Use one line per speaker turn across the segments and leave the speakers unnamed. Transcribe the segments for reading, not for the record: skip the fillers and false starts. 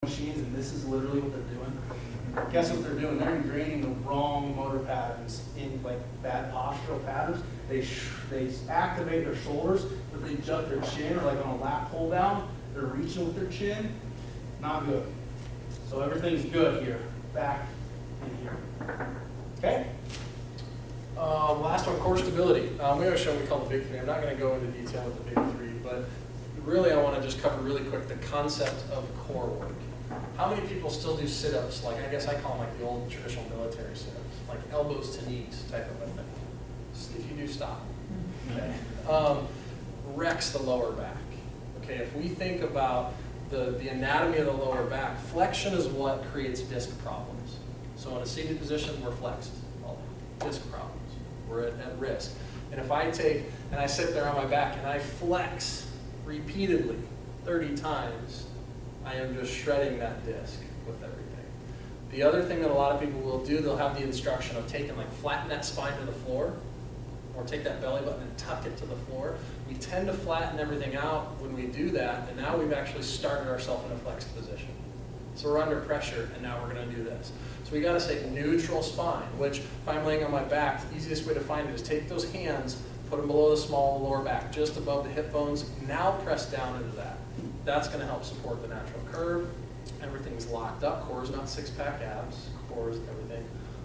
machines, and this is literally what they're doing. Guess what they're doing? They're ingraining the wrong motor patterns in like bad postural patterns. They activate their shoulders, but they jut their chin, or like on a lap pull down, they're reaching with their chin. Not good. So everything's good here. Back in here. Okay?
Last one, core stability. We always show what we call the big three. I'm not going to go into detail with the big three, but really I want to just cover really quick the concept of core work. How many people still do sit-ups, like I guess I call them like the old traditional military sit-ups, like elbows to knees type of a thing? If you do, stop. Okay. Wrecks the lower back. Okay, if we think about the anatomy of the lower back, flexion is what creates disc problems. So in a seated position, we're flexed. Well, disc problems. We're at risk. And if I take, and I sit there on my back and I flex repeatedly 30 times, I am just shredding that disc with everything. The other thing that a lot of people will do, they'll have the instruction of taking, like, flatten that spine to the floor, or take that belly button and tuck it to the floor. We tend to flatten everything out when we do that, and now we've actually started ourselves in a flexed position. So we're under pressure, and now we're going to do this. So we got to say neutral spine, which if I'm laying on my back, the easiest way to find it is take those hands, put them below the small lower back, just above the hip bones. Now press down into that. That's going to help support the natural curve. Everything's locked up. Core is not six-pack abs. Core is everything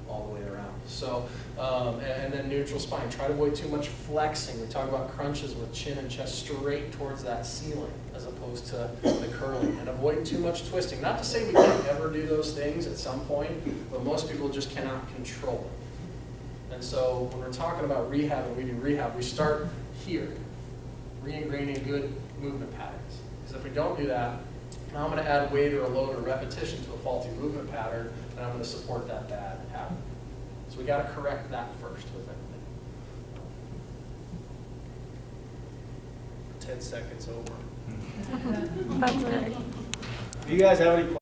all the way around. So, and then neutral spine. Try to avoid too much flexing. We talk about crunches with chin and chest straight towards that ceiling as opposed to the curling. And avoid too much twisting. Not to say we can't ever do those things at some point, but most people just cannot control it. And so when we're talking about rehab and we do rehab, we start here, re-ingraining good movement patterns. Because if we don't do that, now I'm going to add weight or a load or repetition to a faulty movement pattern, and I'm going to support that bad habit. So we got to correct that first with everything.
10 seconds over.
That's right.
Do you guys have any questions?